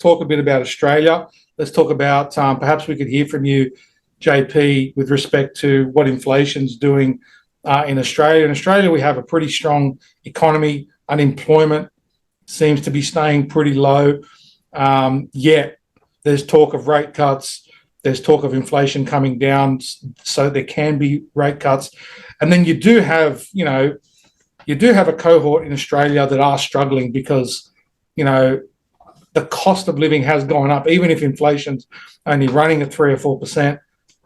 talk a bit about Australia. Let's talk about perhaps we could hear from you, JP, with respect to what inflation's doing in Australia. In Australia, we have a pretty strong economy. Unemployment seems to be staying pretty low. Yet there's talk of rate cuts. There's talk of inflation coming down, so there can be rate cuts. And then you do have a cohort in Australia that are struggling because, the cost of living has gone up, even if inflation's only running at 3 or 4%,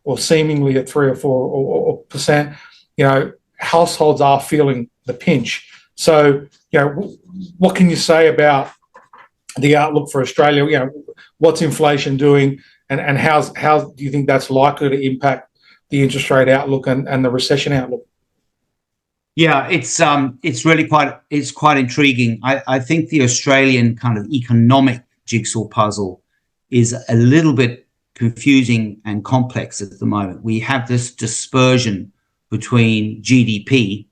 or seemingly at 3 or 4%. Households are feeling the pinch. So, what can you say about the outlook for Australia? What's inflation doing, and how do you think that's likely to impact the interest rate outlook and the recession outlook? Yeah, it's really quite intriguing. I think the Australian kind of economic jigsaw puzzle is a little bit confusing and complex at the moment. We have this dispersion between GDP,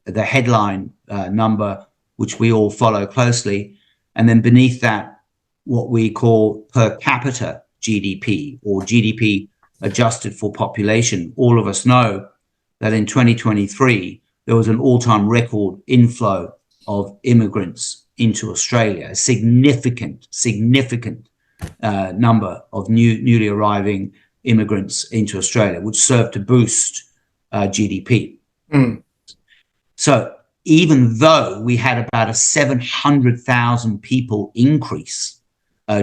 the headline number, which we all follow closely, and then beneath that, what we call per capita GDP, or GDP adjusted for population. All of us know that in 2023, there was an all-time record inflow of immigrants into Australia, a significant number of newly arriving immigrants into Australia, which served to boost GDP. So even though we had about a 700,000 people increase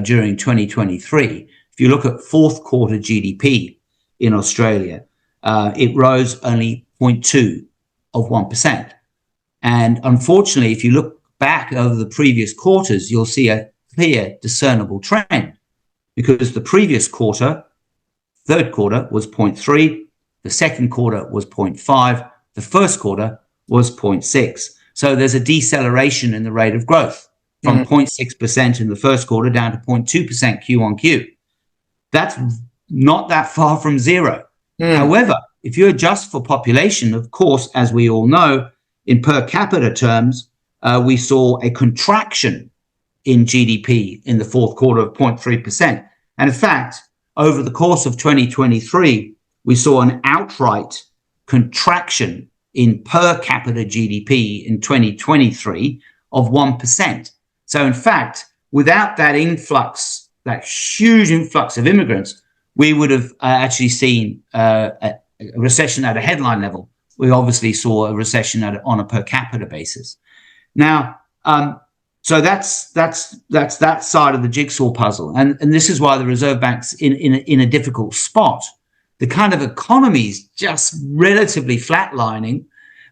during 2023, if you look at fourth quarter GDP in Australia, it rose only 0.2 of 1%. And unfortunately, if you look back over the previous quarters, you'll see a clear discernible trend, because the previous quarter, third quarter, was 0.3, the second quarter was 0.5, the first quarter was 0.6. So there's a deceleration in the rate of growth from 0.6% in the first quarter down to 0.2% Q on Q. That's not that far from zero. However, if you adjust for population, of course, as we all know, in per capita terms, we saw a contraction in GDP in the fourth quarter of 0.3%. And in fact, over the course of 2023, we saw an outright contraction in per capita GDP in 2023 of 1%. So in fact, without that influx, that huge influx of immigrants, we would have actually seen a recession at a headline level. We obviously saw a recession on a per capita basis. Now, so that's that side of the jigsaw puzzle, and this is why the Reserve Bank's in a difficult spot. The kind of economy's just relatively flatlining.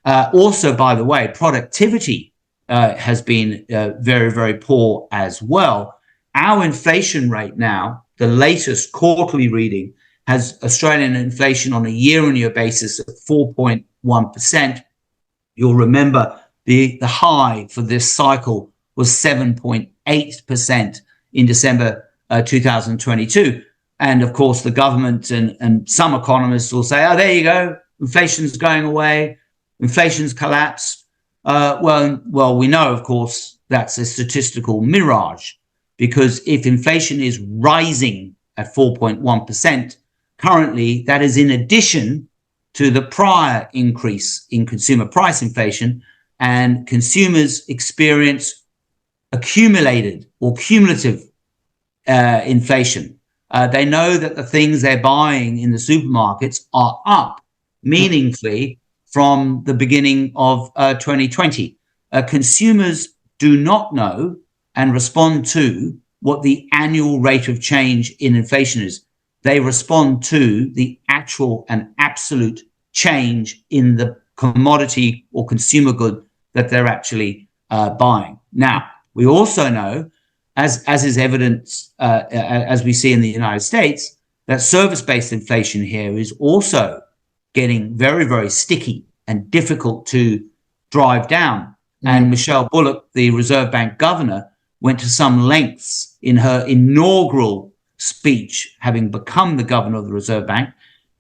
Also, by the way, productivity has been very, very poor as well. Our inflation rate now, the latest quarterly reading, has Australian inflation on a year-on-year basis at 4.1%. You'll remember the high for this cycle was 7.8% in December 2022. And of course, the government and some economists will say, oh, there you go, inflation's going away, inflation's collapsed. Well, we know, of course, that's a statistical mirage, because if inflation is rising at 4.1%, currently that is in addition to the prior increase in consumer price inflation, and consumers experience accumulated or cumulative inflation. They know that the things they're buying in the supermarkets are up meaningfully from the beginning of 2020. Consumers do not know and respond to what the annual rate of change in inflation is. They respond to the actual and absolute change in the commodity or consumer good that they're actually buying. Now, we also know, as is evident, as we see in the United States, that service-based inflation here is also getting very, very sticky and difficult to drive down. And Michelle Bullock, the Reserve Bank governor, went to some lengths in her inaugural speech, having become the governor of the Reserve Bank,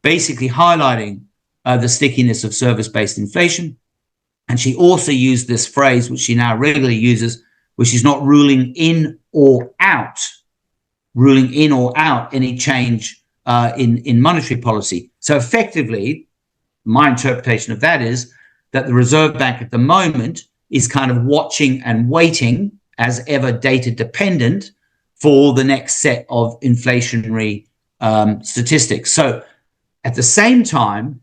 basically highlighting the stickiness of service-based inflation. And she also used this phrase, which she now regularly uses, which is not ruling in or out ruling in or out any change in monetary policy. So effectively, my interpretation of that is that the Reserve Bank at the moment is kind of watching and waiting, as ever data dependent, for the next set of inflationary statistics. So at the same time,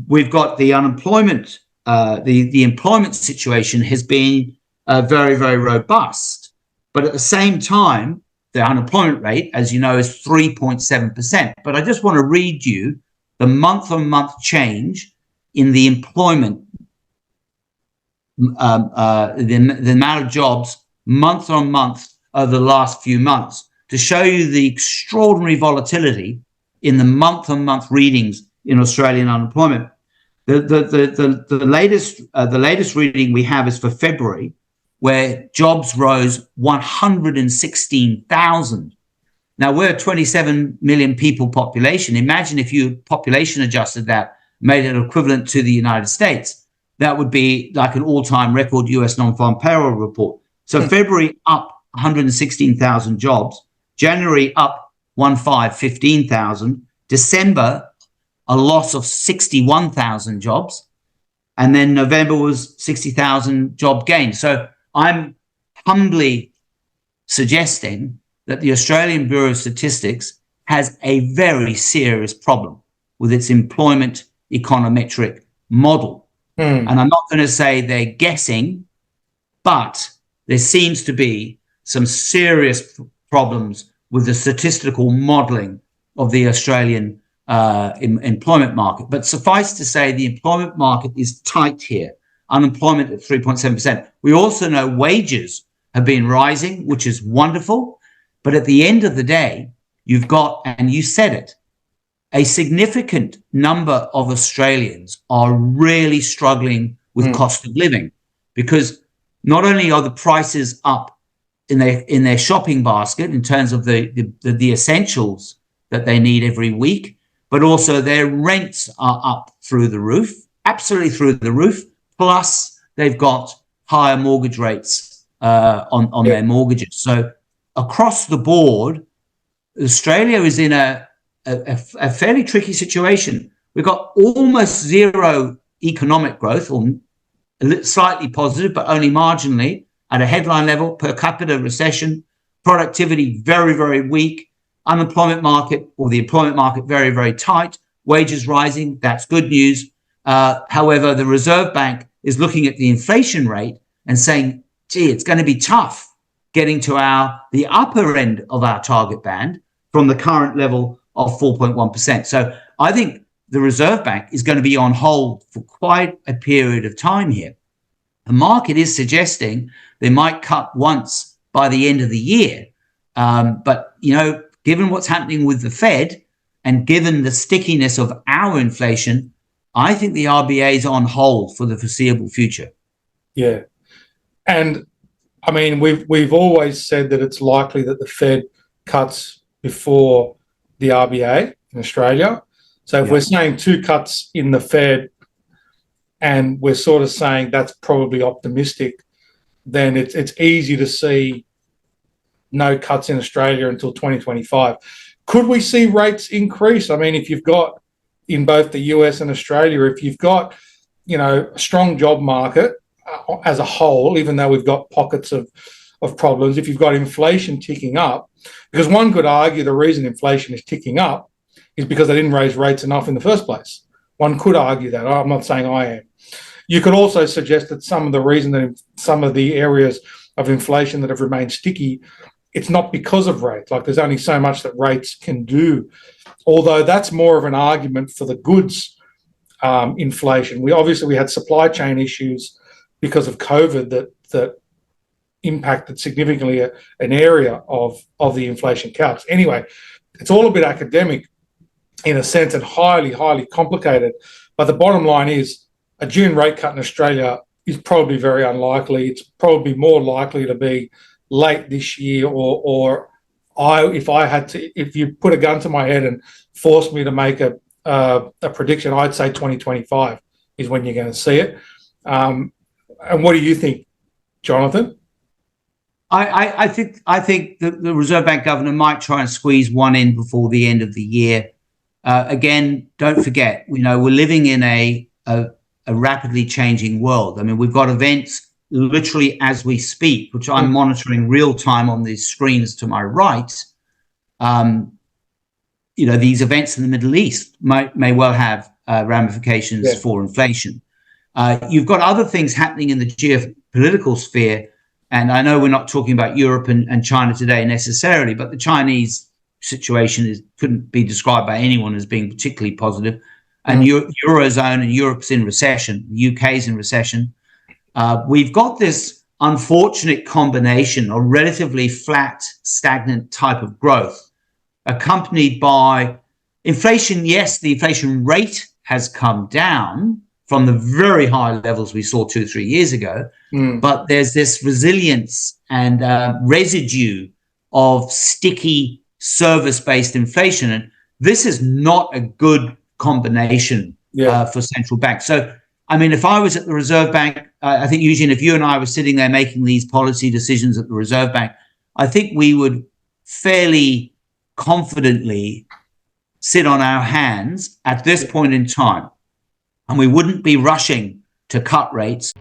we've got the unemployment, the employment situation has been very, very robust. But at the same time, the unemployment rate, as you know, is 3.7%. But I just want to read you the month-on-month change in the employment, the amount of jobs month-on-month over the last few months, to show you the extraordinary volatility in the month-on-month readings in Australian unemployment. The latest reading we have is for February, where jobs rose 116,000. Now, we're a 27 million people population. Imagine if you population adjusted that, made it equivalent to the United States. That would be like an all-time record US non-farm payroll report. So February up 116,000 jobs, January up 15,000, December a loss of 61,000 jobs, and then November was 60,000 job gain. So I'm humbly suggesting that the Australian Bureau of Statistics has a very serious problem with its employment econometric model. And I'm not going to say they're guessing, but there seems to be some serious problems with the statistical modelling of the Australian employment market. But suffice to say, the employment market is tight here. Unemployment at 3.7%. We also know wages have been rising, which is wonderful. But at the end of the day, you've got, and you said it, a significant number of Australians are really struggling with cost of living, because not only are the prices up in their shopping basket in terms of the essentials that they need every week, but also their rents are up through the roof, absolutely through the roof. Plus, they've got higher mortgage rates on their mortgages. So across the board, Australia is in a fairly tricky situation. We've got almost zero economic growth, or slightly positive, but only marginally at a headline level. Per capita recession, productivity very, very weak, unemployment market, or the employment market, very, very tight, wages rising. That's good news. However, the Reserve Bank is looking at the inflation rate and saying, gee, it's going to be tough getting to the upper end of our target band from the current level of 4.1%. So I think the Reserve Bank is going to be on hold for quite a period of time here. The market is suggesting they might cut once by the end of the year. But, you know, given what's happening with the Fed and given the stickiness of our inflation, I think the RBA is on hold for the foreseeable future. Yeah. And I mean, we've always said that it's likely that the Fed cuts before the RBA in Australia. So if we're saying 2 cuts in the Fed and we're sort of saying that's probably optimistic, then it's easy to see no cuts in Australia until 2025. Could we see rates increase? I mean, if you've got, in both the US and Australia, if you've got, you know, a strong job market as a whole, even though we've got pockets of problems, if you've got inflation ticking up, because one could argue the reason inflation is ticking up is because they didn't raise rates enough in the first place. One could argue that. I'm not saying I am. You could also suggest that some of the reason that some of the areas of inflation that have remained sticky, it's not because of rates. Like, there's only so much that rates can do. Although that's more of an argument for the goods inflation. We had supply chain issues because of COVID that impacted significantly an area of the inflation calcs. Anyway, it's all a bit academic in a sense and highly, highly complicated. But the bottom line is a June rate cut in Australia is probably very unlikely. It's probably more likely to be late this year, if you put a gun to my head and forced me to make a prediction, I'd say 2025 is when you're going to see it. And what do you think, Jonathan? I think the Reserve Bank governor might try and squeeze one in before the end of the year. Again, don't forget, we're living in a rapidly changing world. I mean, we've got events literally as we speak, which I'm monitoring real time on these screens to my right. These events in the Middle East may well have ramifications for inflation. You've got other things happening in the geopolitical sphere. And I know we're not talking about Europe and China today necessarily, but the Chinese situation couldn't be described by anyone as being particularly positive. And Eurozone and Europe's in recession, the UK's in recession. We've got this unfortunate combination of relatively flat, stagnant type of growth, accompanied by inflation. Yes, the inflation rate has come down from the very high levels we saw 2-3 years ago, but there's this resilience and residue of sticky service-based inflation. And this is not a good combination for central banks. So, I mean, if I was at the Reserve Bank, I think, Eugene, if you and I were sitting there making these policy decisions at the Reserve Bank, I think we would fairly confidently sit on our hands at this point in time. And we wouldn't be rushing to cut rates.